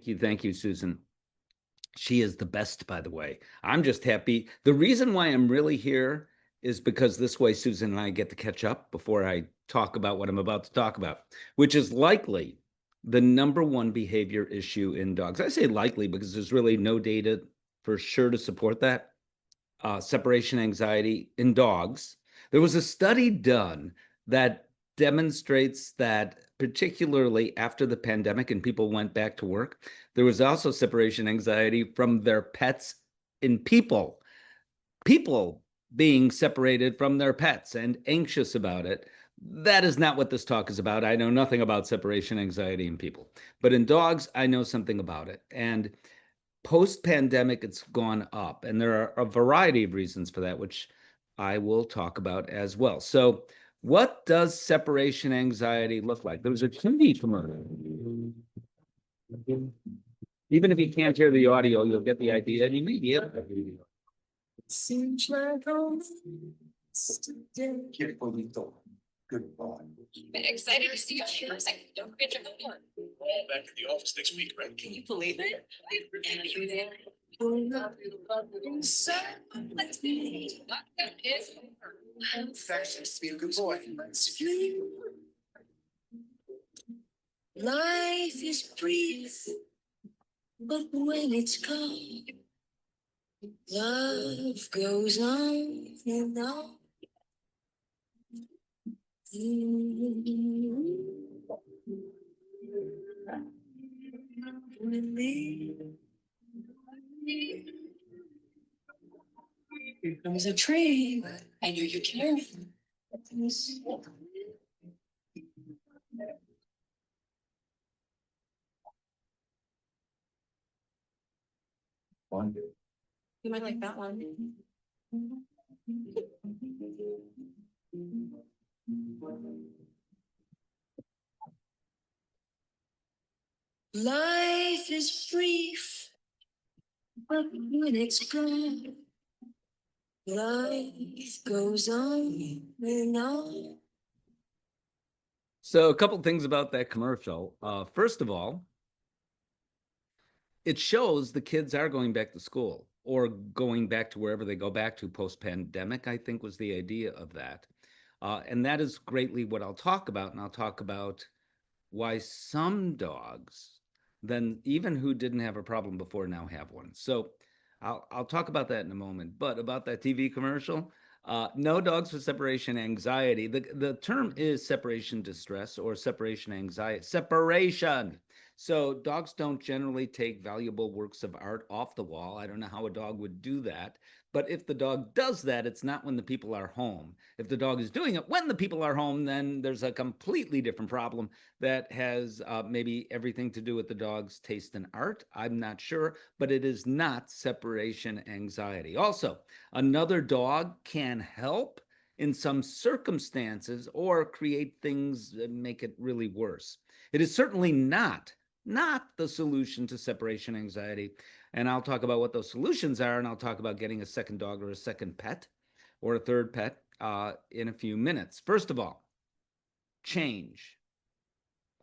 Thank you, Susan. She is the best, by the way. I'm just happy. The reason why I'm really here is because this way Susan and I get to catch up before I talk about what I'm about to talk about, which is likely the number one behavior issue in dogs. I say likely because there's really no data for sure to support that. Separation anxiety in dogs. There was a study done that demonstrates that, particularly after the pandemic and people went back to work, there was also separation anxiety from their pets in people. People being separated from their pets and anxious about it. That is not what this talk is about. I know nothing about separation anxiety in people, but in dogs, I know something about it. And post-pandemic, it's gone up, and there are a variety of reasons for that, which I will talk about as well. So what does separation anxiety look like? There was a TV commercial. Even if you can't hear the audio, you'll get the idea, and you may be able to. Seems like today. Good boy. Excited to see you here. Don't forget your homework. Back to the office next week, right? Can you believe it? Thanks to be a good boy. Life is brief, but when it's gone, love goes on and on. Here comes a train. I knew you'd hear me. You might like that one. Life is brief, but when it's gone, life goes on and on. So a couple things about that commercial. First of all, it shows the kids are going back to school or going back to wherever they go back to post-pandemic, I think was the idea of that. And that is greatly what I'll talk about. And I'll talk about why some dogs, then even who didn't have a problem before, now have one. So I'll talk about that in a moment. But about that TV commercial, no dogs with separation anxiety. The term is separation distress or separation anxiety. Separation. So dogs don't generally take valuable works of art off the wall. I don't know how a dog would do that. But if the dog does that, it's not when the people are home. If the dog is doing it when the people are home, then there's a completely different problem that has maybe everything to do with the dog's taste in art. I'm not sure, but it is not separation anxiety. Also, another dog can help in some circumstances or create things that make it really worse. It is certainly not the solution to separation anxiety. And I'll talk about what those solutions are, and I'll talk about getting a second dog or a second pet or a third pet in a few minutes. First of all, change.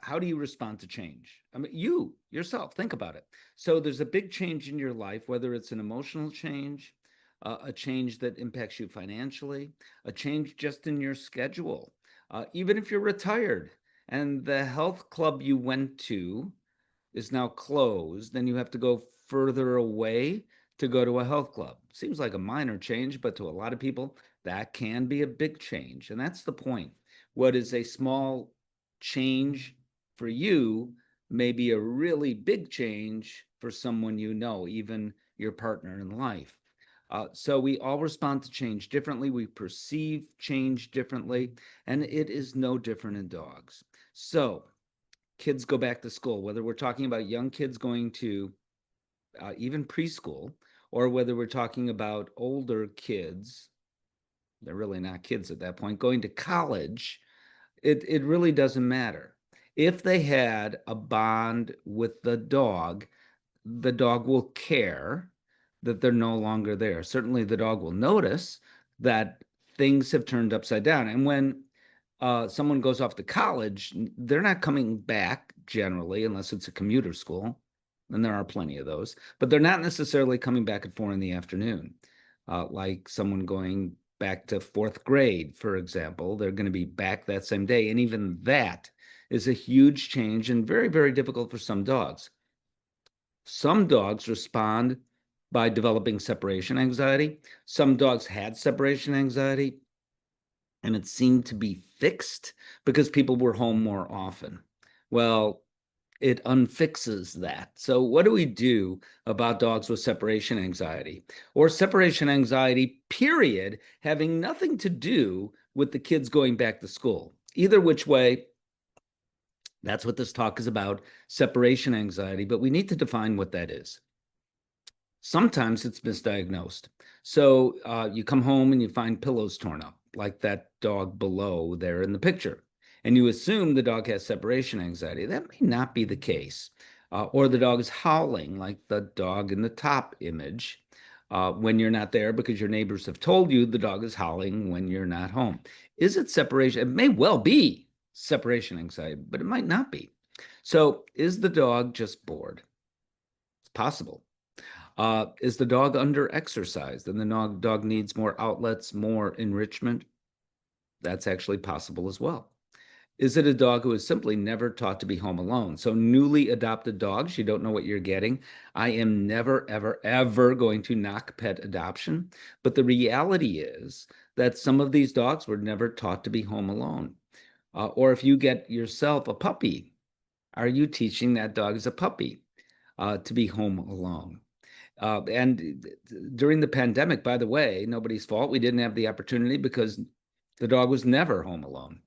How do you respond to change? I mean, you yourself, think about it. So there's a big change in your life, whether it's an emotional change, a change that impacts you financially, a change just in your schedule. Even if you're retired and the health club you went to is now closed, then you have to go further away to go to a health club. Seems like a minor change, but to a lot of people, that can be a big change. And that's the point. What is a small change for you may be a really big change for someone you know, even your partner in life. So we all respond to change differently. We perceive change differently, and it is no different in dogs. So kids go back to school, whether we're talking about young kids going to even preschool, or whether we're talking about older kids, they're really not kids at that point, going to college, it really doesn't matter. If they had a bond with the dog will care that they're no longer there. Certainly the dog will notice that things have turned upside down. And when someone goes off to college, they're not coming back generally, unless it's a commuter school. and there are plenty of those, but they're not necessarily coming back at 4 in the afternoon. Like someone going back to 4th grade, for example, they're going to be back that same day. And even that is a huge change and very, very difficult for some dogs. Some dogs respond by developing separation anxiety. Some dogs had separation anxiety, and it seemed to be fixed because people were home more often. Well, it unfixes that. So what do we do about dogs with separation anxiety or separation anxiety, period, having nothing to do with the kids going back to school? Either which way, that's what this talk is about, separation anxiety, but we need to define what that is. Sometimes it's misdiagnosed. So you come home and you find pillows torn up, like that dog below there in the picture, and you assume the dog has separation anxiety. That may not be the case. Or the dog is howling, like the dog in the top image, when you're not there because your neighbors have told you the dog is howling when you're not home. Is it separation? It may well be separation anxiety, but it might not be. So is the dog just bored? It's possible. Is the dog under exercised and the dog needs more outlets, more enrichment? That's actually possible as well. Is it a dog who is simply never taught to be home alone? So newly adopted dogs, you don't know what you're getting. I am never, ever, ever going to knock pet adoption. But the reality is that some of these dogs were never taught to be home alone. Or if you get yourself a puppy, are you teaching that dog as a puppy to be home alone? And during the pandemic, by the way, nobody's fault. We didn't have the opportunity because the dog was never home alone.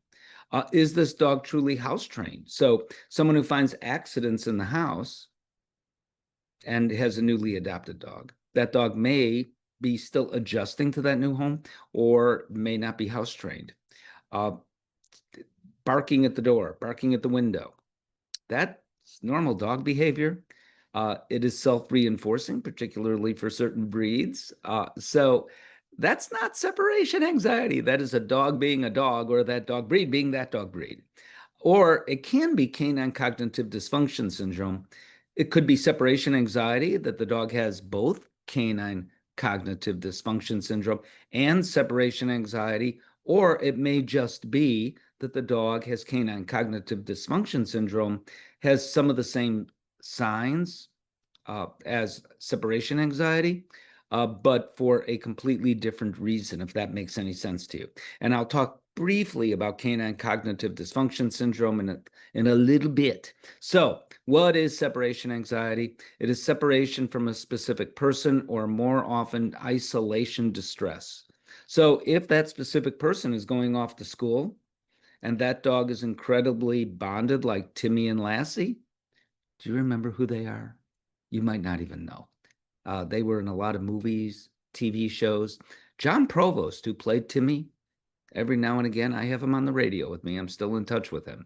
Is this dog truly house trained? So someone who finds accidents in the house and has a newly adopted dog, that dog may be still adjusting to that new home or may not be house trained. Barking at the door, barking at the window, that's normal dog behavior. It is self-reinforcing, particularly for certain breeds. So that's not separation anxiety. That is a dog being a dog, or that dog breed being that dog breed. Or it can be canine cognitive dysfunction syndrome. It could be separation anxiety, that the dog has both canine cognitive dysfunction syndrome and separation anxiety, or it may just be that the dog has canine cognitive dysfunction syndrome, has some of the same signs as separation anxiety, but for a completely different reason, if that makes any sense to you. And I'll talk briefly about canine cognitive dysfunction syndrome in a little bit. So what is separation anxiety? It is separation from a specific person, or more often isolation distress. So if that specific person is going off to school and that dog is incredibly bonded, like Timmy and Lassie, do you remember who they are? You might not even know. They were in a lot of movies, TV shows. John Provost, who played Timmy, every now and again, I have him on the radio with me. I'm still in touch with him.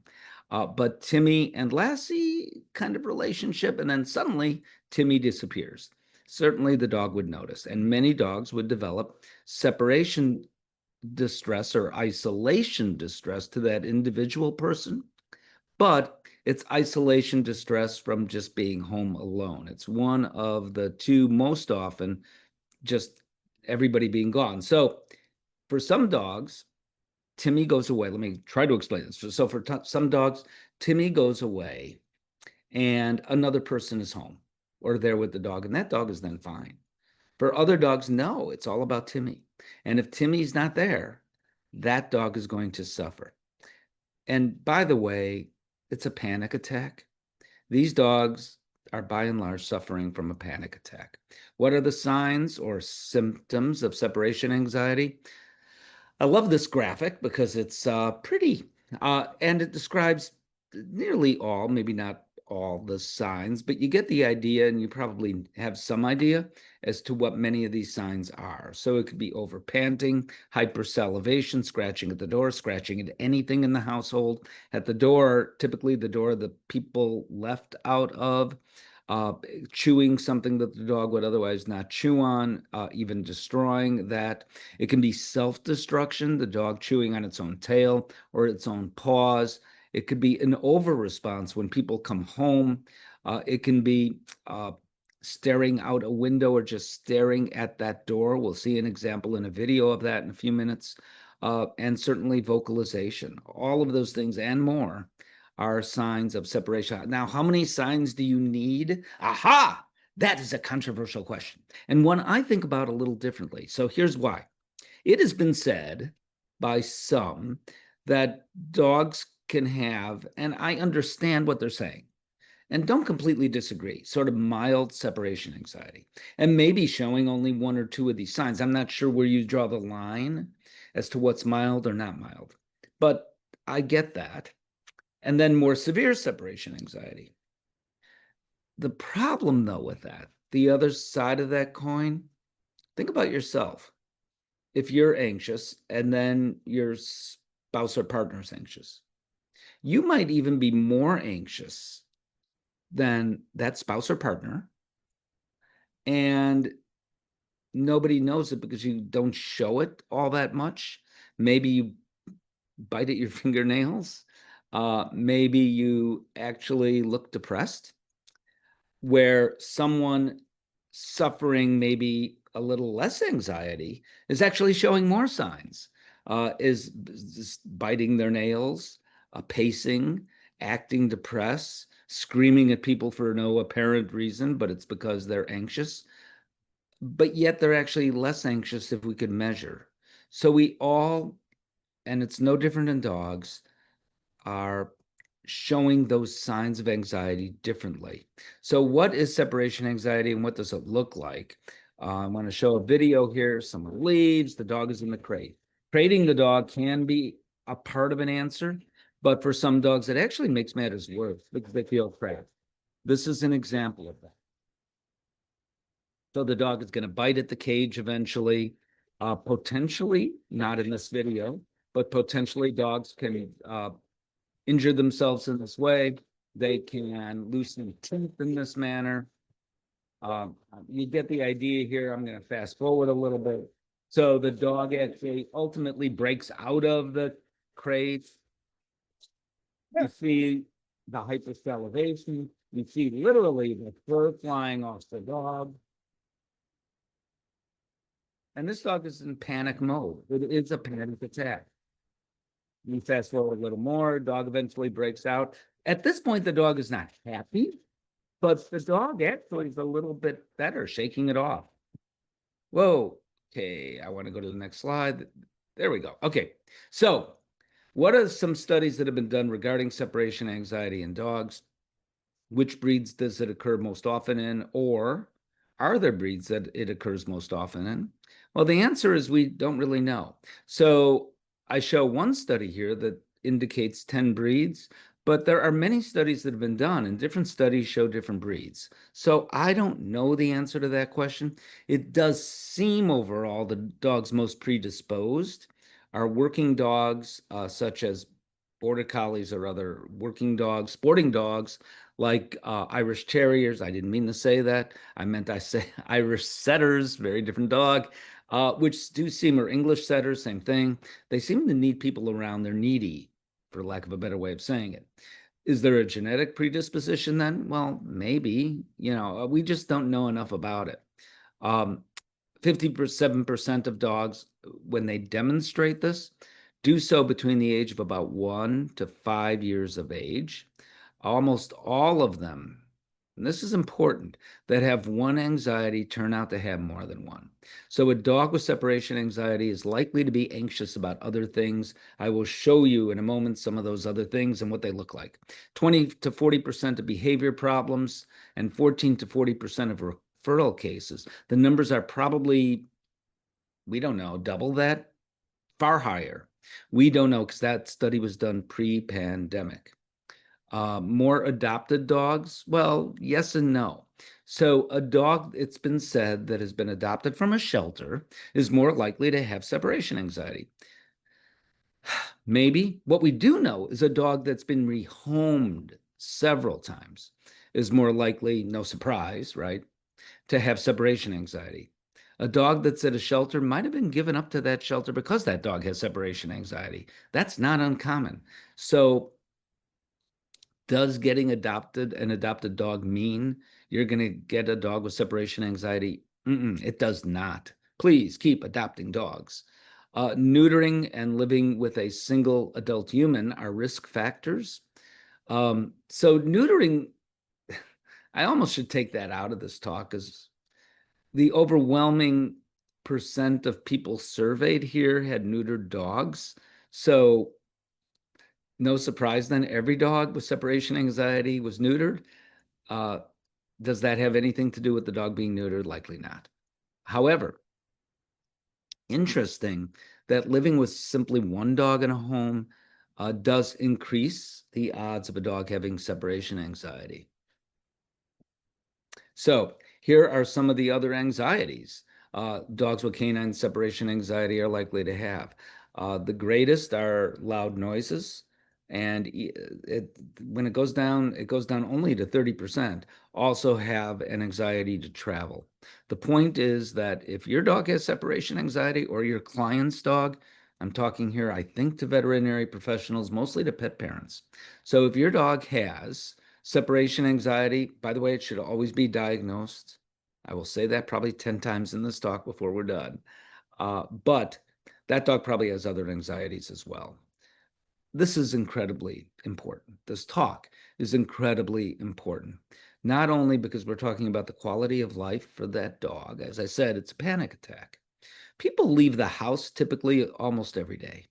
But Timmy and Lassie kind of relationship, and then suddenly Timmy disappears. Certainly the dog would notice, and many dogs would develop separation distress or isolation distress to that individual person. But it's isolation distress from just being home alone. It's one of the two most often, just everybody being gone. So for some dogs, Timmy goes away. Let me try to explain this. So for some dogs, Timmy goes away and another person is home or there with the dog, and that dog is then fine. For other dogs, no, it's all about Timmy. And if Timmy's not there, that dog is going to suffer. And by the way, it's a panic attack. These dogs are by and large suffering from a panic attack. What are the signs or symptoms of separation anxiety? I love this graphic because it's pretty, and it describes nearly all, maybe not all the signs, but you get the idea, and you probably have some idea as to what many of these signs are. So it could be over panting, hypersalivation, scratching at the door, scratching at anything in the household, at the door, typically the door the people left out of, chewing something that the dog would otherwise not chew on, even destroying that. It can be self-destruction, the dog chewing on its own tail or its own paws. It could be an over response when people come home. It can be staring out a window or just staring at that door. We'll see an example in a video of that in a few minutes. And certainly vocalization. All of those things and more are signs of separation. Now, how many signs do you need? Aha! That is a controversial question, and one I think about a little differently. So here's why. It has been said by some that dogs can have, and I understand what they're saying, and don't completely disagree, sort of mild separation anxiety, and maybe showing only one or two of these signs. I'm not sure where you draw the line as to what's mild or not mild, but I get that. And then more severe separation anxiety. The problem, though, with that, the other side of that coin, think about yourself. If you're anxious and then your spouse or partner is anxious, you might even be more anxious than that spouse or partner, and nobody knows it because you don't show it all that much. Maybe you bite at your fingernails. Maybe you actually look depressed, where someone suffering maybe a little less anxiety is actually showing more signs, is biting their nails, pacing, acting depressed, screaming at people for no apparent reason, but it's because they're anxious. But yet they're actually less anxious if we could measure. So we all, and it's no different in dogs, are showing those signs of anxiety differently. So what is separation anxiety and what does it look like? I want to show a video here. Someone leaves, the dog is in the crate. Crating the dog can be a part of an answer, but for some dogs, it actually makes matters worse because they feel trapped. This is an example of that. So the dog is going to bite at the cage eventually, potentially, not in this video, but potentially dogs can injure themselves in this way. They can loosen teeth in this manner. You get the idea here. I'm going to fast forward a little bit. So the dog actually ultimately breaks out of the crate. You see the hypersalivation. You see literally the fur flying off the dog. And this dog is in panic mode. It is a panic attack. You fast forward a little more, dog eventually breaks out. At this point, the dog is not happy, but the dog actually is a little bit better, shaking it off. Whoa, okay, I want to go to the next slide. There we go. Okay, so what are some studies that have been done regarding separation anxiety in dogs? Which breeds does it occur most often in, or are there breeds that it occurs most often in? Well, the answer is we don't really know. So I show one study here that indicates 10 breeds, but there are many studies that have been done, and different studies show different breeds. So I don't know the answer to that question. It does seem overall the dogs most predisposed are working dogs, such as border collies or other working dogs, sporting dogs, like Irish Terriers. I didn't mean to say that. I meant I say Irish Setters, very different dog, which do seem, or English Setters, same thing. They seem to need people around. They're needy, for lack of a better way of saying it. Is there a genetic predisposition then? Well, maybe. We just don't know enough about it. 57% of dogs, when they demonstrate this, do so between the age of about 1 to 5 years of age. Almost all of them, and this is important, that have one anxiety turn out to have more than one. So a dog with separation anxiety is likely to be anxious about other things. I will show you in a moment some of those other things and what they look like. 20 to 40% of behavior problems and 14 to 40% of referral cases. The numbers are probably, we don't know, double that, far higher. We don't know because that study was done pre-pandemic. More adopted dogs? Well, yes and no. So a dog, it's been said, that has been adopted from a shelter is more likely to have separation anxiety. Maybe. What we do know is a dog that's been rehomed several times is more likely, no surprise, right, to have separation anxiety. A dog that's at a shelter might have been given up to that shelter because that dog has separation anxiety. That's not uncommon. So Does getting an adopted dog mean you're going to get a dog with separation anxiety? It does not. Please keep adopting dogs. Neutering and living with a single adult human are risk factors. So neutering, I almost should take that out of this talk, because the overwhelming percent of people surveyed here had neutered dogs. So no surprise then, every dog with separation anxiety was neutered. Does that have anything to do with the dog being neutered? Likely not. However, interesting that living with simply one dog in a home does increase the odds of a dog having separation anxiety. So here are some of the other anxieties dogs with canine separation anxiety are likely to have. The greatest are loud noises. And when it goes down only to 30%, also have an anxiety to travel. The point is that if your dog has separation anxiety, or your client's dog, I'm talking here, I think, to veterinary professionals, mostly to pet parents. So if your dog has separation anxiety, by the way, it should always be diagnosed. I will say that probably 10 times in this talk before we're done. But that dog probably has other anxieties as well. This is incredibly important. This talk is incredibly important, not only because we're talking about the quality of life for that dog. As I said, it's a panic attack. People leave the house typically almost every day.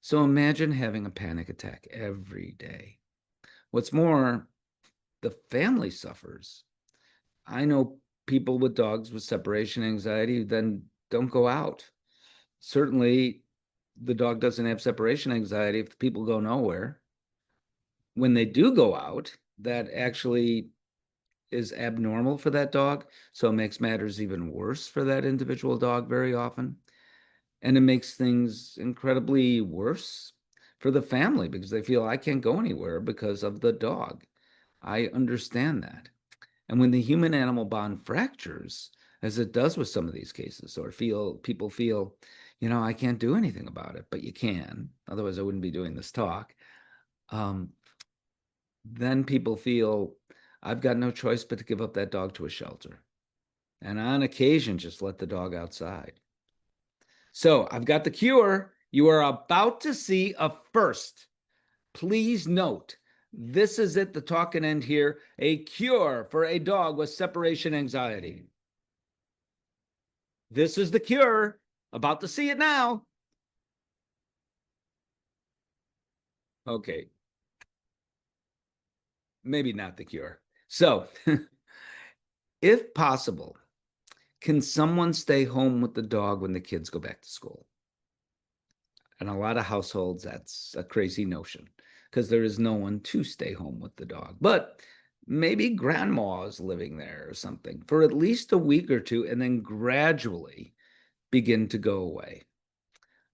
So imagine having a panic attack every day. What's more, the family suffers. I know people with dogs with separation anxiety who then don't go out. Certainly, the dog doesn't have separation anxiety if the people go nowhere. When they do go out, that actually is abnormal for that dog. So it makes matters even worse for that individual dog very often. And it makes things incredibly worse for the family, because they feel, I can't go anywhere because of the dog. I understand that. And when the human animal bond fractures, as it does with some of these cases, or people feel, I can't do anything about it, but you can. Otherwise, I wouldn't be doing this talk. Then people feel, I've got no choice but to give up that dog to a shelter. And on occasion, just let the dog outside. So I've got the cure. You are about to see a first. Please note, this is it, the talk can end here. A cure for a dog with separation anxiety. This is the cure. About to see it now. Okay. Maybe not the cure. So, if possible, can someone stay home with the dog when the kids go back to school? In a lot of households, that's a crazy notion, because there is no one to stay home with the dog. But maybe grandma is living there or something for at least a week or two, and then gradually begin to go away.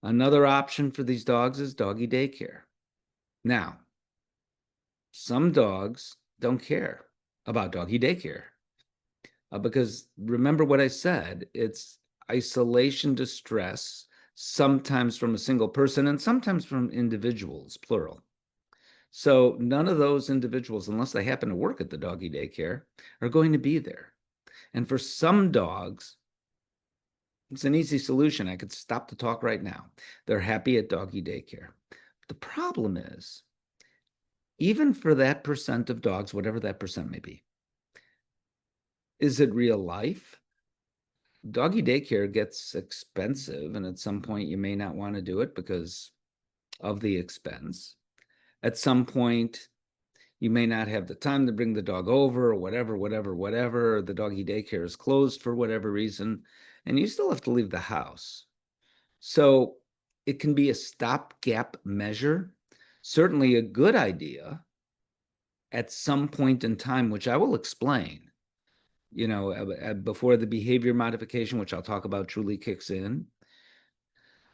Another option for these dogs is doggy daycare. Now, some dogs don't care about doggy daycare because remember what I said, it's isolation distress, sometimes from a single person and sometimes from individuals, plural. So none of those individuals, unless they happen to work at the doggy daycare, are going to be there. And for some dogs, it's an easy solution. I could stop the talk right now. They're happy at doggy daycare. The problem is, even for that percent of dogs, whatever that percent may be, is it real life? Doggy daycare gets expensive, and at some point you may not want to do it because of the expense. At some point, you may not have the time to bring the dog over, or whatever. The doggy daycare is closed for whatever reason, and you still have to leave the house. So it can be a stopgap measure, certainly a good idea at some point in time, which I will explain, before the behavior modification, which I'll talk about, truly kicks in.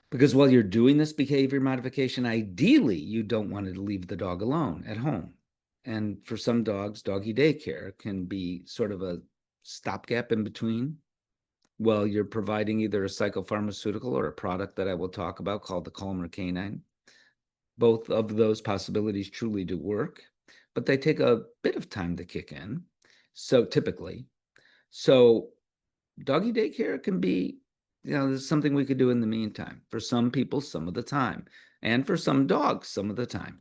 Because while you're doing this behavior modification, ideally, you don't want to leave the dog alone at home. And for some dogs, doggy daycare can be sort of a stopgap in between. Well, you're providing either a psychopharmaceutical or a product that I will talk about called the Calmer Canine. Both of those possibilities truly do work. but they take a bit of time to kick in. So typically, so doggy daycare can be, there's something we could do in the meantime. For some people, some of the time, and for some dogs, some of the time.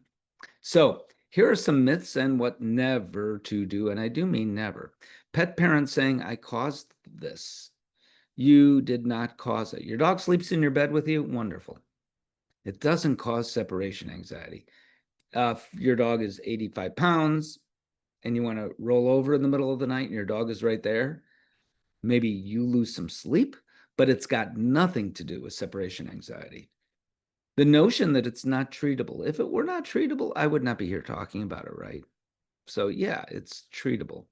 So here are some myths and what never to do, and I do mean never. Pet parents saying, I caused this. You did not cause it. Your dog sleeps in your bed with you? Wonderful. It doesn't cause separation anxiety. If your dog is 85 pounds and you want to roll over in the middle of the night and your dog is right there, maybe you lose some sleep, but it's got nothing to do with separation anxiety. The notion that it's not treatable, if it were not treatable, I would not be here talking about it, right? So yeah, it's treatable.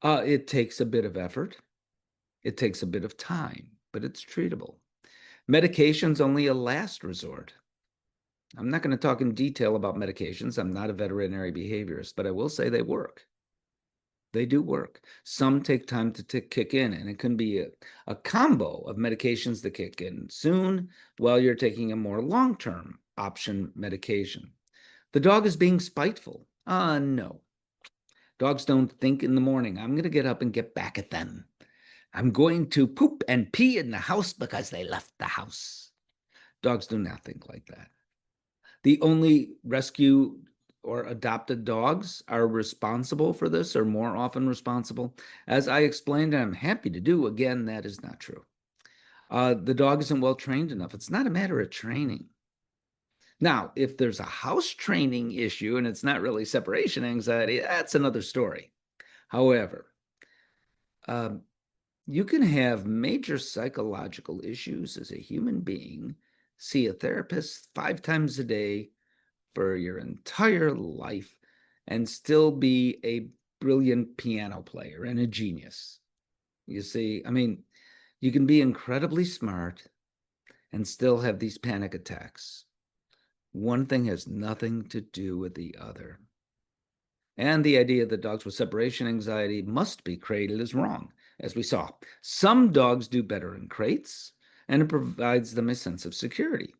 It takes a bit of effort. It takes a bit of time, but it's treatable. Medication's only a last resort. I'm not going to talk in detail about medications. I'm not a veterinary behaviorist, but I will say they work. They do work. Some take time to kick in, and it can be a combo of medications that kick in soon while you're taking a more long-term option medication. The dog is being spiteful. No. Dogs don't think in the morning, I'm going to get up and get back at them. I'm going to poop and pee in the house because they left the house. Dogs do not think like that. The only rescue or adopted dogs are responsible for this, or more often responsible. As I explained, and I'm happy to do, again, that is not true. The dog isn't well trained enough. It's not a matter of training. Now, if there's a house training issue and it's not really separation anxiety, that's another story. However, you can have major psychological issues as a human being, see a therapist 5 times a day for your entire life, and still be a brilliant piano player and a genius. You see, I mean, you can be incredibly smart and still have these panic attacks. One thing has nothing to do with the other. And the idea that dogs with separation anxiety must be crated is wrong. As we saw, some dogs do better in crates, and it provides them a sense of security.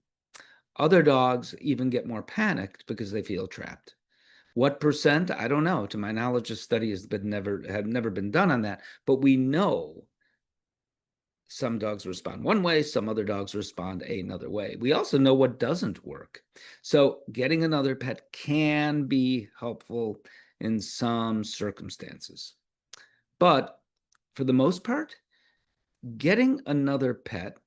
Other dogs even get more panicked because they feel trapped. What percent? I don't know. To my knowledge, a study have never been done on that, but we know some dogs respond one way, some other dogs respond another way. We also know what doesn't work. So getting another pet can be helpful in some circumstances. But for the most part, getting another pet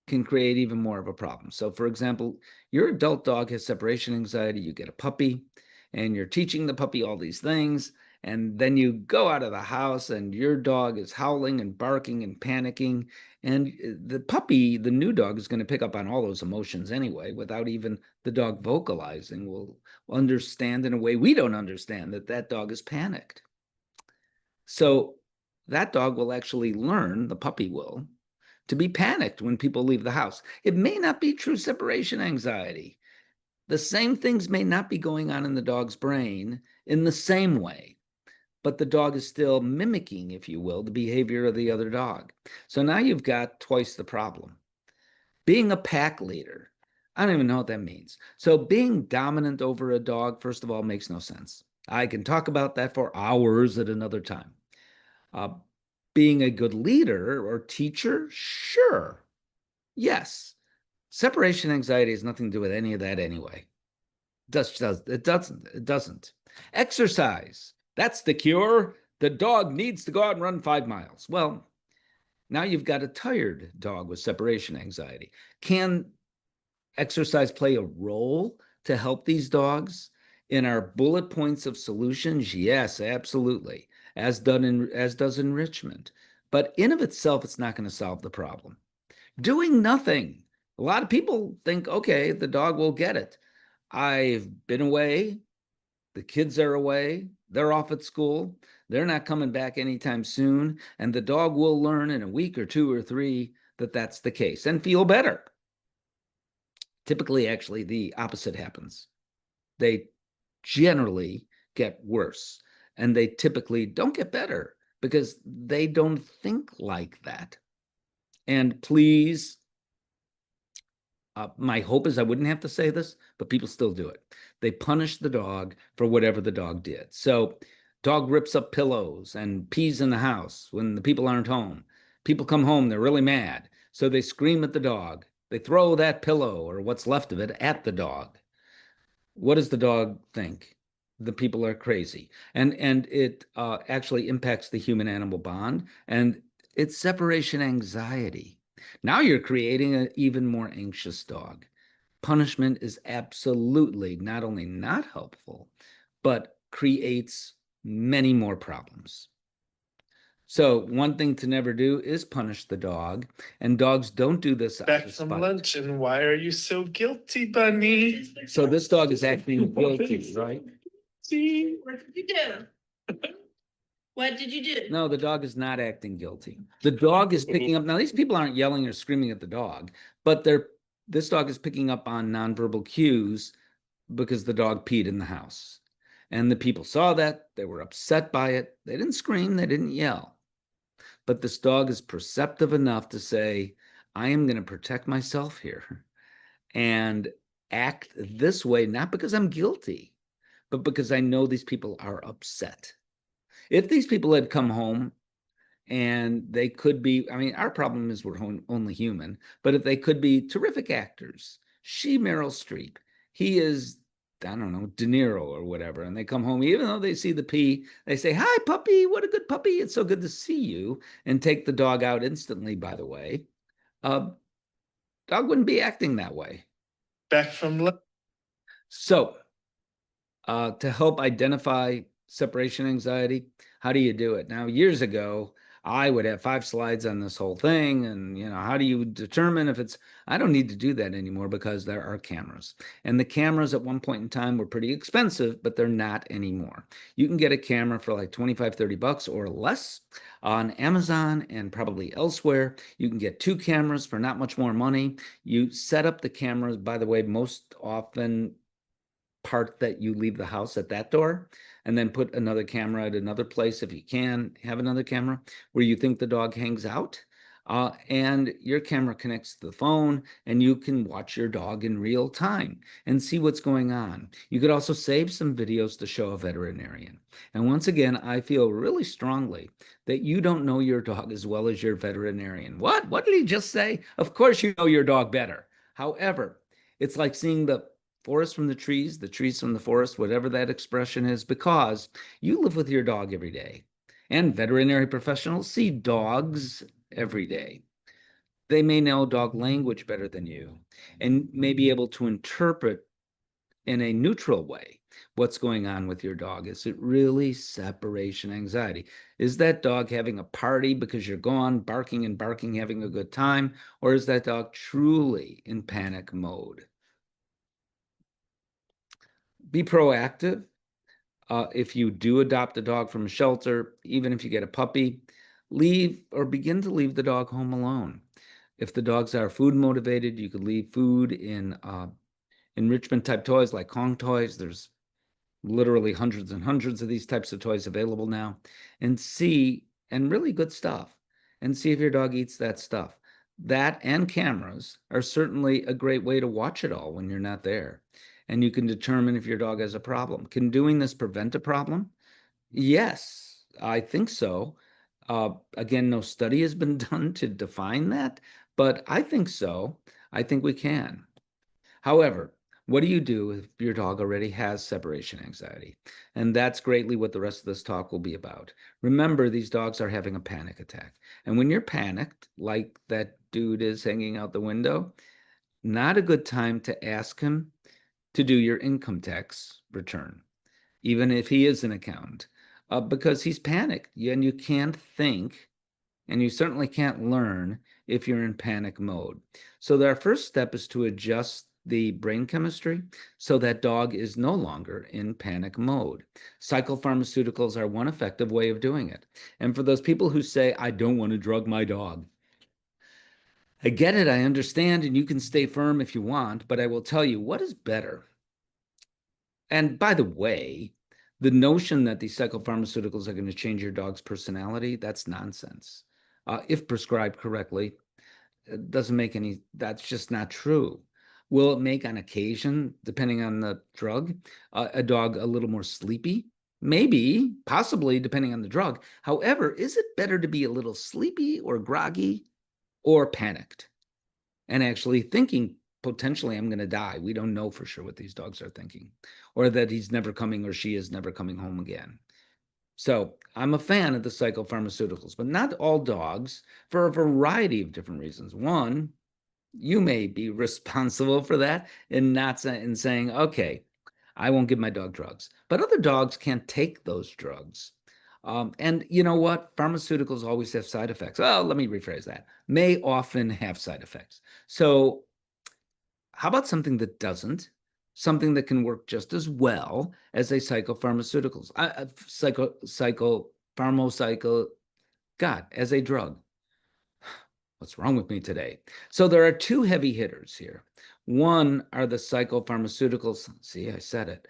can create even more of a problem. So for example, your adult dog has separation anxiety, you get a puppy, and you're teaching the puppy all these things, and then you go out of the house and your dog is howling and barking and panicking, and the puppy, the new dog, is going to pick up on all those emotions anyway without even the dog vocalizing. Will understand in a way we don't understand that that dog is panicked. So that dog will actually learn, the puppy will, to be panicked when people leave the house. It may not be true separation anxiety. The same things may not be going on in the dog's brain in the same way, but the dog is still mimicking, if you will, the behavior of the other dog. So now you've got twice the problem. Being a pack leader, I don't even know what that means. So being dominant over a dog, first of all, makes no sense. I can talk about that for hours at another time. Being a good leader or teacher, sure. Yes. Separation anxiety has nothing to do with any of that anyway. It doesn't. Exercise. That's the cure. The dog needs to go out and run 5 miles. Well, now you've got a tired dog with separation anxiety. Can exercise play a role to help these dogs? In our bullet points of solutions, yes, absolutely, as does enrichment. But in of itself, it's not going to solve the problem. Doing nothing. A lot of people think, okay, the dog will get it. I've been away. The kids are away. They're off at school. They're not coming back anytime soon. And the dog will learn in a week or 2 or 3 that that's the case and feel better. Typically, actually, the opposite happens. They generally get worse, and they typically don't get better because they don't think like that. And please, My hope is I wouldn't have to say this, but people still do it. They punish the dog for whatever the dog did. So, dog rips up pillows and pees in the house when the people aren't home. People come home, they're really mad. So they scream at the dog. They throw that pillow or what's left of it at the dog. What does the dog think? The people are crazy. And it actually impacts the human animal bond, and it's separation anxiety. Now you're creating an even more anxious dog. Punishment is absolutely not only not helpful, but creates many more problems. So one thing to never do is punish the dog, and dogs don't do this out Back of from spite. lunch, and why are you so guilty, Bunny? So this dog is acting guilty, right? See? What did you do? What did you do? No, the dog is not acting guilty. The dog is picking up. Now, these people aren't yelling or screaming at the dog, but this dog is picking up on nonverbal cues because the dog peed in the house. And the people saw that. They were upset by it. They didn't scream, they didn't yell. But this dog is perceptive enough to say, I am going to protect myself here and act this way, not because I'm guilty, but because I know these people are upset. If these people had come home and they could be, I mean, our problem is we're only human, but if they could be terrific actors, she Meryl Streep, he is, I don't know, De Niro or whatever, and they come home, even though they see the pee, they say, hi, puppy, what a good puppy, it's so good to see you, and take the dog out instantly, by the way. Dog wouldn't be acting that way. Back from lunch. So, to help identify separation anxiety, how do you do it? Now, years ago, I would have 5 slides on this whole thing. And, how do you determine if I don't need to do that anymore because there are cameras. And the cameras at one point in time were pretty expensive, but they're not anymore. You can get a camera for like 25, 30 bucks or less on Amazon and probably elsewhere. You can get 2 cameras for not much more money. You set up the cameras, by the way, most often part that you leave the house at that door, and then put another camera at another place if you can have another camera where you think the dog hangs out. And your camera connects to the phone, and you can watch your dog in real time and see what's going on. You could also save some videos to show a veterinarian. And once again, I feel really strongly that you don't know your dog as well as your veterinarian. What did he just say? Of course you know your dog better. However, it's like seeing the forest from the trees from the forest, whatever that expression is, because you live with your dog every day. And veterinary professionals see dogs every day. They may know dog language better than you and may be able to interpret in a neutral way what's going on with your dog. Is it really separation anxiety? Is that dog having a party because you're gone, barking and barking, having a good time? Or is that dog truly in panic mode? Be proactive. If you do adopt a dog from a shelter, even if you get a puppy, leave or begin to leave the dog home alone. If the dogs are food motivated, you could leave food in enrichment type toys like Kong toys. There's literally hundreds and hundreds of these types of toys available now, and really good stuff, and see if your dog eats that stuff. That and cameras are certainly a great way to watch it all when you're not there. And you can determine if your dog has a problem. Can doing this prevent a problem? Yes, I think so. Again, no study has been done to define that, but I think so. I think we can. However, what do you do if your dog already has separation anxiety? And that's greatly what the rest of this talk will be about. Remember, these dogs are having a panic attack. And when you're panicked, like that dude is hanging out the window, not a good time to ask him to do your income tax return, even if he is an accountant, because he's panicked. And you can't think, and you certainly can't learn if you're in panic mode. So our first step is to adjust the brain chemistry so that dog is no longer in panic mode. Psychopharmaceuticals are one effective way of doing it. And for those people who say, I don't want to drug my dog, I get it, I understand, and you can stay firm if you want, but I will tell you what is better. And by the way, the notion that these psychopharmaceuticals are going to change your dog's personality, that's nonsense. If prescribed correctly, it doesn't make any, that's just not true. Will it make on occasion, depending on the drug, a dog a little more sleepy? Maybe, possibly, depending on the drug. However, is it better to be a little sleepy or groggy or panicked and actually thinking potentially I'm going to die? We don't know for sure what these dogs are thinking, or that he's never coming or she is never coming home again. So I'm a fan of the psychopharmaceuticals, but not all dogs for a variety of different reasons. One, you may be responsible for that and not in saying, okay, I won't give my dog drugs. But other dogs can't take those drugs. And you know what? Pharmaceuticals always have side effects. Oh, let me rephrase that. May often have side effects. So how about something that doesn't? Something that can work just as well as a psychopharmaceuticals, God, as a drug. What's wrong with me today? So there are two heavy hitters here. One are the psychopharmaceuticals. See, I said it.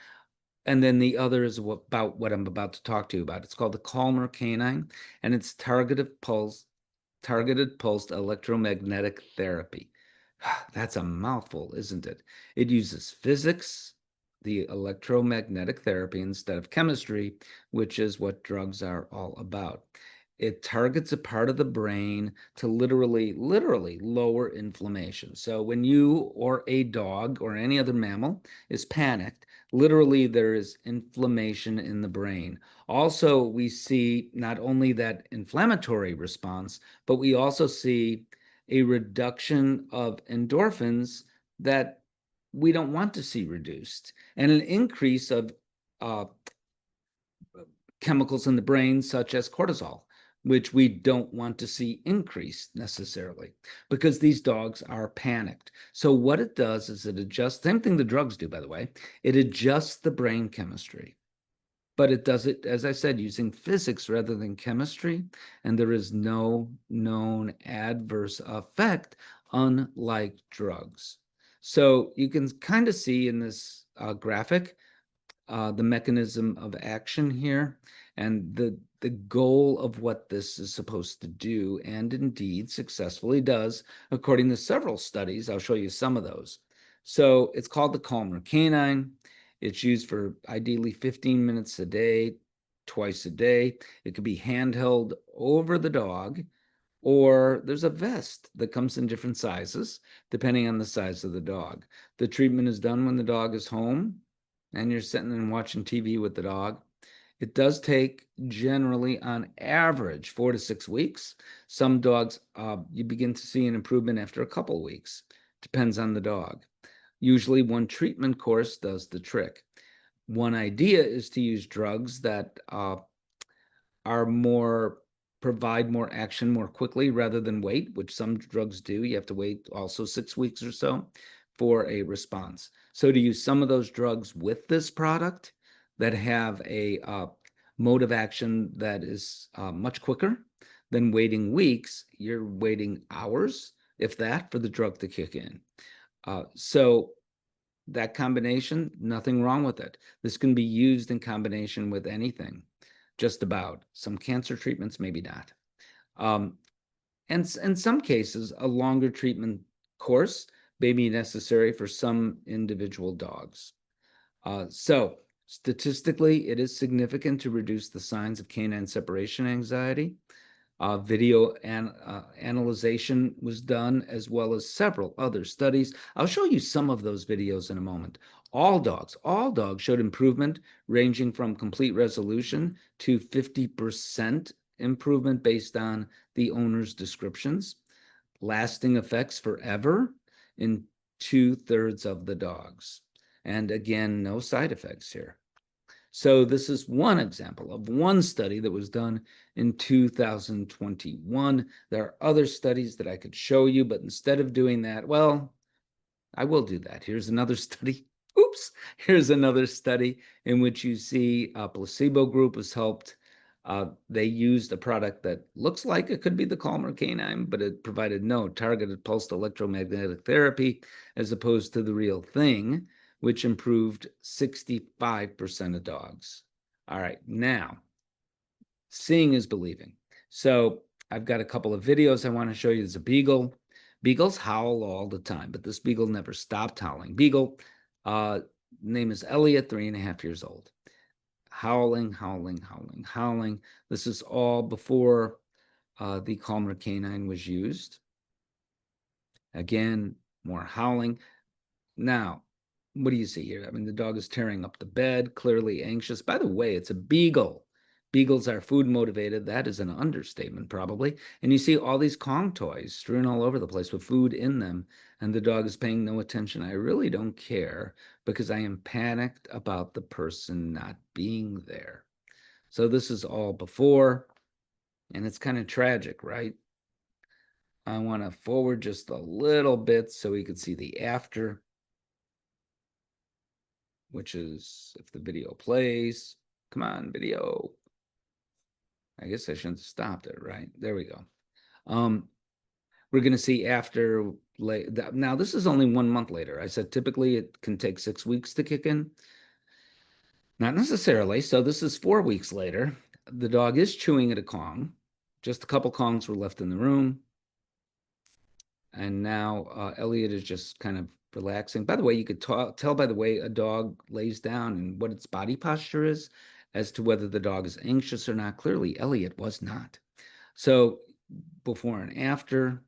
And then the other is about what I'm about to talk to you about. It's called the Calmer canine, and it's targeted pulsed electromagnetic therapy. That's a mouthful, isn't it? It uses physics, the electromagnetic therapy, instead of chemistry, which is what drugs are all about. It targets a part of the brain to literally lower inflammation. So when you or a dog or any other mammal is panicked, literally there is inflammation in the brain. Also, we see not only that inflammatory response, but we also see a reduction of endorphins that we don't want to see reduced, and an increase of chemicals in the brain, such as cortisol, which we don't want to see increased necessarily, because these dogs are panicked. So what it does is it adjusts, same thing the drugs do, by the way, it adjusts the brain chemistry. But it does it, as I said, using physics rather than chemistry, and there is no known adverse effect, unlike drugs. So you can kind of see in this graphic the mechanism of action here and the goal of what this is supposed to do, and indeed successfully does, according to several studies. I'll show you some of those. So it's called the Calmer canine. It's used for ideally 15 minutes a day, twice a day. It could be handheld over the dog, or there's a vest that comes in different sizes, depending on the size of the dog. The treatment is done when the dog is home and you're sitting and watching TV with the dog. It does take, generally on average, 4 to 6 weeks. Some dogs, you begin to see an improvement after a couple of weeks. Depends on the dog. Usually one treatment course does the trick. One idea is to use drugs that are more, provide more action more quickly rather than wait, which some drugs do. You have to wait also 6 weeks or so for a response. So to use some of those drugs with this product that have a mode of action that is much quicker than waiting weeks, you're waiting hours, if that, for the drug to kick in. So that combination, nothing wrong with it. This can be used in combination with anything, just about. Some cancer treatments, maybe not. And in some cases, a longer treatment course may be necessary for some individual dogs. So statistically, it is significant to reduce the signs of canine separation anxiety. Video analyzation was done, as well as several other studies. I'll show you some of those videos in a moment. All dogs showed improvement ranging from complete resolution to 50% improvement based on the owner's descriptions. Lasting effects forever in 2/3 of the dogs. And again, no side effects here. So this is one example of one study that was done in 2021. There are other studies that I could show you, but instead of doing that, well, I will do that. Here's another study. Oops. Here's another study in which you see a placebo group was helped. They used a product that looks like it could be the Calmer canine, but it provided no targeted pulsed electromagnetic therapy as opposed to the real thing, which improved 65% of dogs. All right, now, seeing is believing. So I've got a couple of videos I want to show you. There's a beagle Beagles howl all the time, but this beagle never stopped howling. Beagle, name is Elliot, 3.5 years old. Howling, howling, howling, howling. This is all before the calmer canine was used. Again, more howling. Now, what do you see here? I mean, the dog is tearing up the bed, clearly anxious. By the way, it's a beagle. Beagles are food motivated. That is an understatement, probably. And you see all these Kong toys strewn all over the place with food in them, and the dog is paying no attention. I really don't care because I am panicked about the person not being there. So this is all before, and it's kind of tragic, right? I want to forward just a little bit so we could see the after, which is if the video plays. Come on, video. I guess I shouldn't have stopped it, right? There we go. We're going to see after. Now, this is only 1 month later. I said typically it can take 6 weeks to kick in. Not necessarily. So this is 4 weeks later. The dog is chewing at a Kong. Just a couple Kongs were left in the room. And now Elliot is just kind of relaxing. By the way, you could tell by the way a dog lays down and what its body posture is as to whether the dog is anxious or not. Clearly, Elliot was not. So before and after,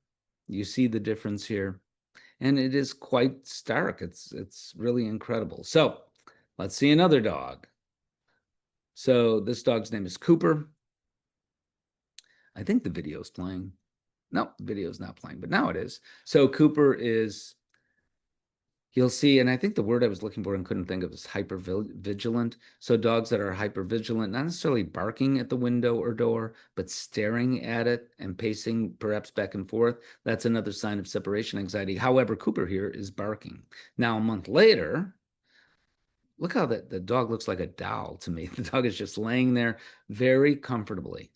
you see the difference here. And it is quite stark. It's really incredible. So let's see another dog. So this dog's name is Cooper. I think the video is playing. No, the video is not playing, but now it is. So Cooper is, you'll see, and I think the word I was looking for and couldn't think of is hypervigilant. So dogs that are hypervigilant, not necessarily barking at the window or door, but staring at it and pacing perhaps back and forth. That's another sign of separation anxiety. However, Cooper here is barking. Now, a month later, look how the dog looks like a doll to me. The dog is just laying there very comfortably.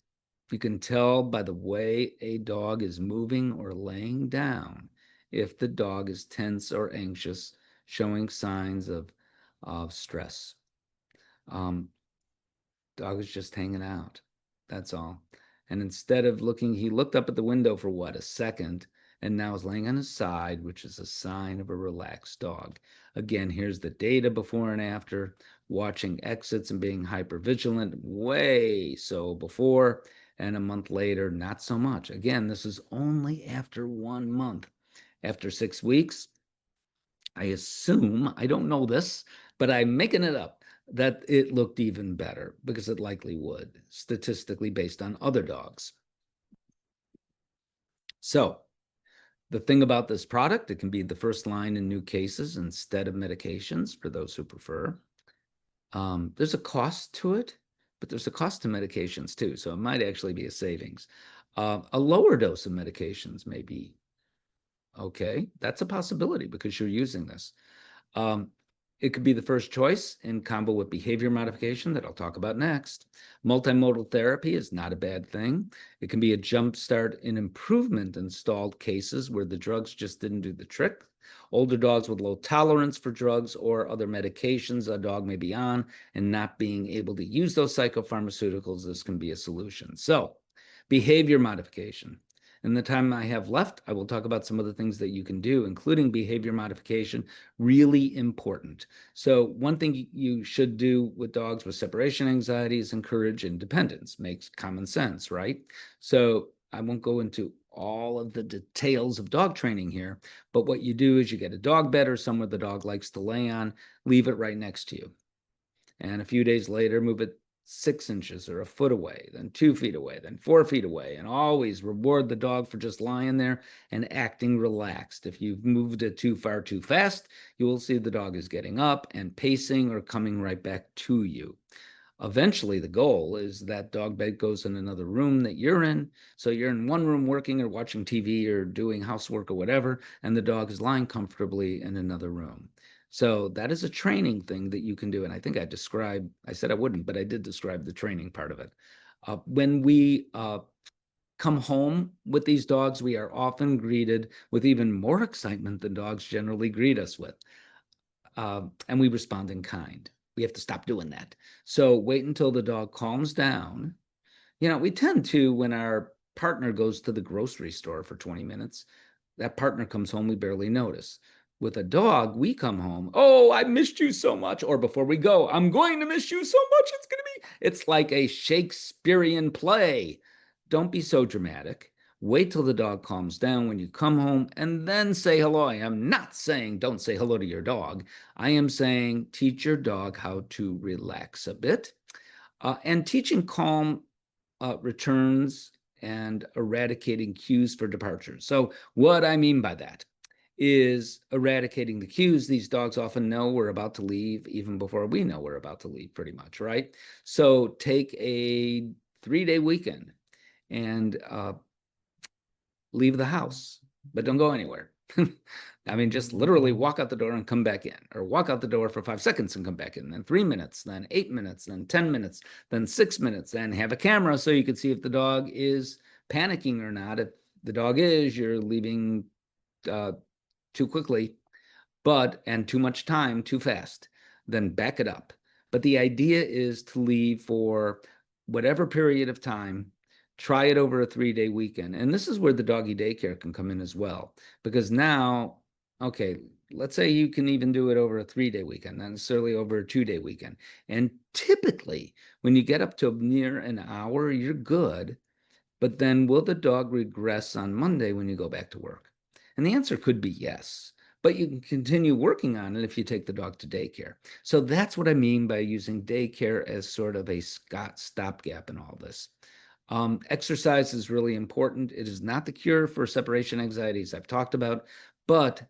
You can tell by the way a dog is moving or laying down if the dog is tense or anxious, showing signs of stress. Dog is just hanging out. That's all. And instead of looking, he looked up at the window for what, a second, and now is laying on his side, which is a sign of a relaxed dog. Again, here's the data before and after, watching exits and being hypervigilant, way so before. And a month later, not so much. Again, this is only after 1 month. After 6 weeks, I assume, I don't know this, but I'm making it up, that it looked even better because it likely would, statistically based on other dogs. So the thing about this product, it can be the first line in new cases instead of medications for those who prefer. There's a cost to it, but there's a cost to medications too. So it might actually be a savings. A lower dose of medications may be okay. That's a possibility because you're using this. It could be the first choice in combo with behavior modification that I'll talk about next. Multimodal therapy is not a bad thing. It can be a jumpstart in improvement in stalled cases where the drugs just didn't do the trick. Older dogs with low tolerance for drugs or other medications a dog may be on and not being able to use those psychopharmaceuticals, this can be a solution. So, behavior modification. In the time I have left, I will talk about some of the things that you can do, including behavior modification, really important. So one thing you should do with dogs with separation anxiety is encourage independence. Makes common sense, right? So I won't go into all of the details of dog training here, but what you do is you get a dog bed or somewhere the dog likes to lay on, leave it right next to you. And a few days later, move it 6 inches or a foot away, then 2 feet away, then 4 feet away, and always reward the dog for just lying there and acting relaxed. If you've moved it too far too fast, you will see the dog is getting up and pacing or coming right back to you. Eventually, the goal is that dog bed goes in another room that you're in. So you're in one room working or watching TV or doing housework or whatever, and the dog is lying comfortably in another room. So that is a training thing that you can do. And I think I said I wouldn't, but I did describe the training part of it. When we come home with these dogs, we are often greeted with even more excitement than dogs generally greet us with. And we respond in kind. We have to stop doing that. So wait until the dog calms down. We tend to, when our partner goes to the grocery store for 20 minutes, that partner comes home, we barely notice. With a dog, we come home, oh, I missed you so much. Or before we go, I'm going to miss you so much. It's like a Shakespearean play. Don't be so dramatic. Wait till the dog calms down when you come home and then say hello. I am not saying don't say hello to your dog. I am saying teach your dog how to relax a bit. And teaching calm returns and eradicating cues for departures. So, what I mean by that is eradicating the cues. These dogs often know we're about to leave even before we know we're about to leave, pretty much, right? So, take a 3-day weekend and leave the house, but don't go anywhere. I mean, just literally walk out the door and come back in, or walk out the door for 5 seconds and come back in, then 3 minutes, then 8 minutes, then 10 minutes, then 6 minutes, and have a camera so you can see if the dog is panicking or not. If the dog is, you're leaving too quickly, and too much time too fast, then back it up. But the idea is to leave for whatever period of time. Try it over a 3-day weekend. And this is where the doggy daycare can come in as well. Because now, okay, let's say you can even do it over a 3-day weekend, not necessarily over a 2-day weekend. And typically, when you get up to near an hour, you're good. But then will the dog regress on Monday when you go back to work? And the answer could be yes. But you can continue working on it if you take the dog to daycare. So that's what I mean by using daycare as sort of a stopgap in all this. Exercise is really important. It is not the cure for separation anxieties I've talked about, but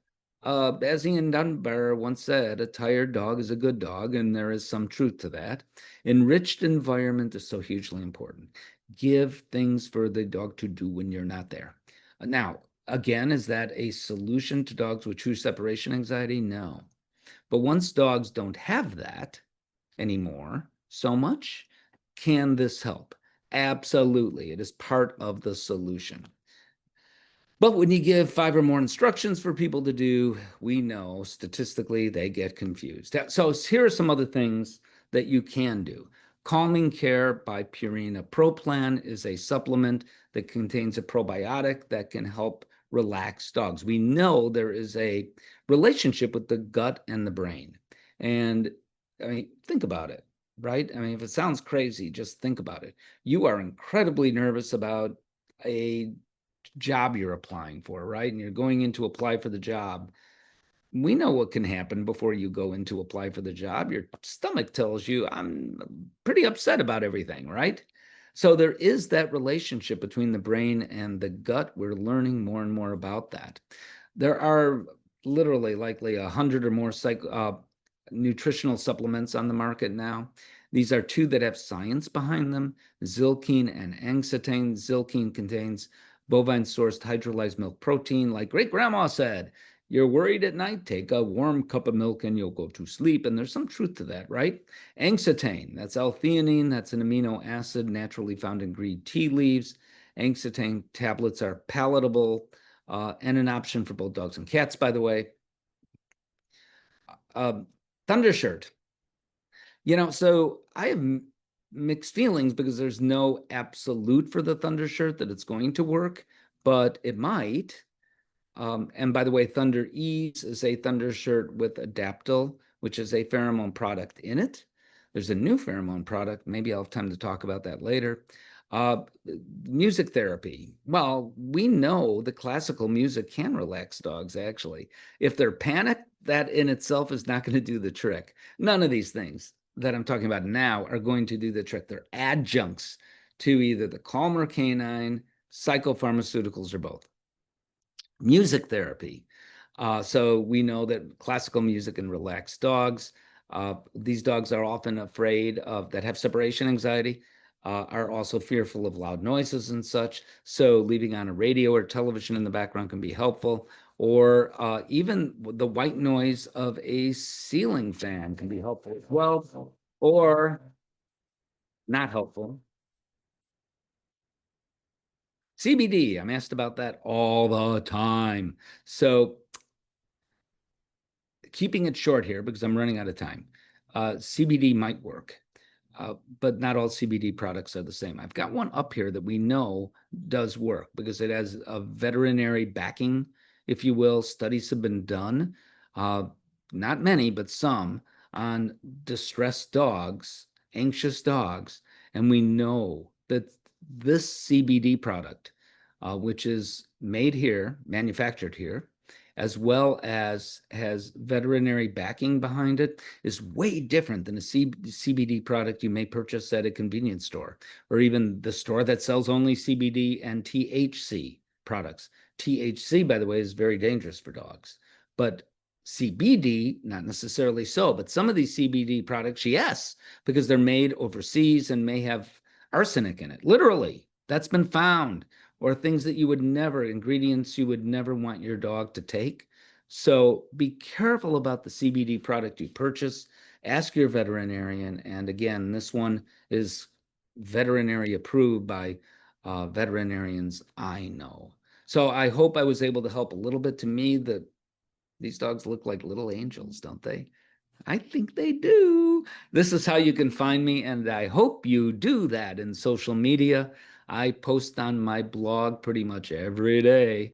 as Ian Dunbar once said, a tired dog is a good dog, and there is some truth to that. Enriched environment is so hugely important. Give things for the dog to do when you're not there. Now, again, is that a solution to dogs with true separation anxiety? No. But once dogs don't have that anymore so much, can this help? Absolutely. It is part of the solution. But when you give 5 or more instructions for people to do, we know statistically they get confused. So here are some other things that you can do. Calming Care by Purina Pro Plan is a supplement that contains a probiotic that can help relax dogs. We know there is a relationship with the gut and the brain. And I mean, think about it, right? I mean, if it sounds crazy, just think about it. You are incredibly nervous about a job you're applying for, right? And you're going in to apply for the job. We know what can happen before you go in to apply for the job. Your stomach tells you, I'm pretty upset about everything, right? So there is that relationship between the brain and the gut. We're learning more and more about that. There are literally likely 100 or more nutritional supplements on the market now. These are 2 that have science behind them, Zilkine and Angstine. Zilkine contains bovine-sourced hydrolyzed milk protein. Like great-grandma said, you're worried at night, take a warm cup of milk and you'll go to sleep. And there's some truth to that, right? Angstine, that's L-theanine. That's an amino acid naturally found in green tea leaves. Angstine tablets are palatable and an option for both dogs and cats, by the way. Thundershirt. So I have mixed feelings because there's no absolute for the Thundershirt that it's going to work, but it might. And by the way, Thunder Ease is a Thundershirt with Adaptil, which is a pheromone product in it. There's a new pheromone product. Maybe I'll have time to talk about that later. Music therapy. Well, we know the classical music can relax dogs, actually. If they're panicked, that in itself is not going to do the trick. None of these things that I'm talking about now are going to do the trick. They're adjuncts to either the calmer canine, psychopharmaceuticals, or both. Music therapy. So we know that classical music can relax dogs. These dogs are often afraid of that have separation anxiety, are also fearful of loud noises and such. So leaving on a radio or television in the background can be helpful. Or even the white noise of a ceiling fan can be helpful as well, or not helpful. CBD, I'm asked about that all the time. So keeping it short here because I'm running out of time. CBD might work, but not all CBD products are the same. I've got one up here that we know does work because it has a veterinary backing. if you will. Studies have been done, not many, but some, on distressed dogs, anxious dogs. And we know that this CBD product, which is made here, manufactured here, as well as has veterinary backing behind it, is way different than a CBD product you may purchase at a convenience store, or even the store that sells only CBD and THC products. THC, by the way, is very dangerous for dogs, but CBD, not necessarily so. But some of these CBD products, yes, because they're made overseas and may have arsenic in it. Literally, that's been found. Or things that you would never, ingredients you would never want your dog to take. So be careful about the CBD product you purchase. Ask your veterinarian. And again, this one is veterinary approved by veterinarians I know. So I hope I was able to help a little bit. To me, that these dogs look like little angels, don't they? I think they do. This is how you can find me, and I hope you do that in social media. I post on my blog pretty much every day.